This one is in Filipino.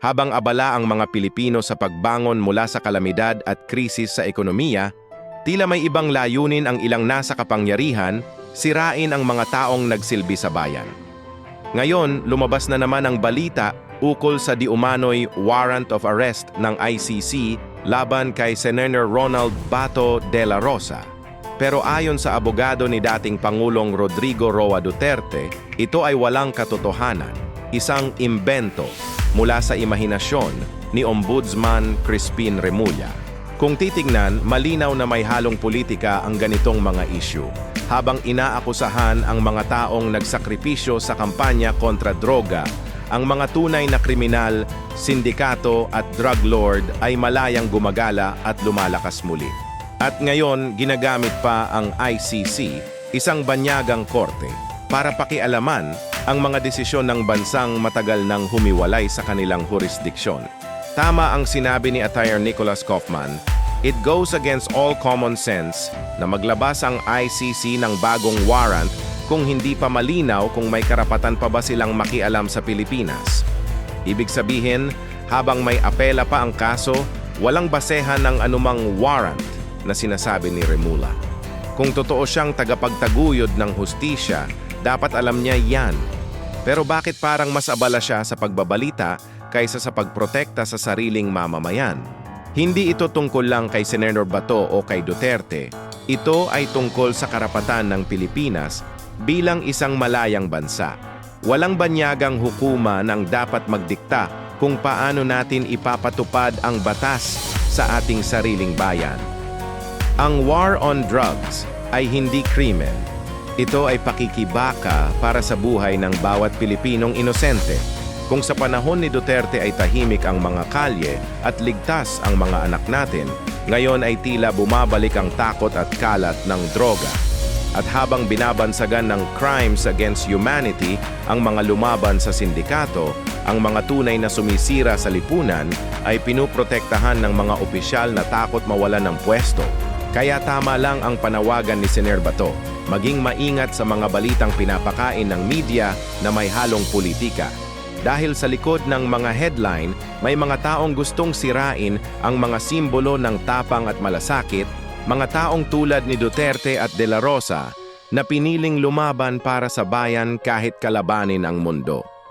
Habang abala ang mga Pilipino sa pagbangon mula sa kalamidad at krisis sa ekonomiya, tila may ibang layunin ang ilang nasa kapangyarihan, sirain ang mga taong nagsilbi sa bayan. Ngayon, lumabas na naman ang balita ukol sa diumano'y warrant of arrest ng ICC laban kay Senator Ronald Bato de la Rosa. Pero ayon sa abogado ni dating Pangulong Rodrigo Roa Duterte, ito ay walang katotohanan, isang imbento mula sa imahinasyon ni Ombudsman Crispin Remulla. Kung titignan, malinaw na may halong politika ang ganitong mga issue, habang inaakusahan ang mga taong nagsakripisyo sa kampanya kontra droga. Ang mga tunay na kriminal, sindikato at drug lord ay malayang gumagala at lumalakas muli. At ngayon, ginagamit pa ang ICC, isang banyagang korte, para pakialaman ang mga desisyon ng bansang matagal nang humiwalay sa kanilang jurisdiksyon. Tama ang sinabi ni Attire Nicholas Kaufman, it goes against all common sense na maglabas ang ICC ng bagong warrant kung hindi pa malinaw kung may karapatan pa ba silang makialam sa Pilipinas. Ibig sabihin, habang may apela pa ang kaso, walang basehan ng anumang warrant na sinasabi ni Remulla. Kung totoo siyang tagapagtaguyod ng hustisya, dapat alam niya yan. Pero bakit parang mas abala siya sa pagbabalita kaysa sa pagprotekta sa sariling mamamayan? Hindi ito tungkol lang kay Senator Bato o kay Duterte. Ito ay tungkol sa karapatan ng Pilipinas bilang isang malayang bansa. Walang banyagang hukuman ang dapat magdikta kung paano natin ipapatupad ang batas sa ating sariling bayan. Ang war on drugs ay hindi krimen. Ito ay pakikibaka para sa buhay ng bawat Pilipinong inosente. Kung sa panahon ni Duterte ay tahimik ang mga kalye at ligtas ang mga anak natin, ngayon ay tila bumabalik ang takot at kalat ng droga. At habang binabansagan ng crimes against humanity ang mga lumaban sa sindikato, ang mga tunay na sumisira sa lipunan ay pinuprotektahan ng mga opisyal na takot mawalan ng pwesto. Kaya tama lang ang panawagan ni Senator Bato, maging maingat sa mga balitang pinapakain ng media na may halong politika. Dahil sa likod ng mga headline, may mga taong gustong sirain ang mga simbolo ng tapang at malasakit, mga taong tulad ni Duterte at De La Rosa na piniling lumaban para sa bayan kahit kalabanin ang mundo.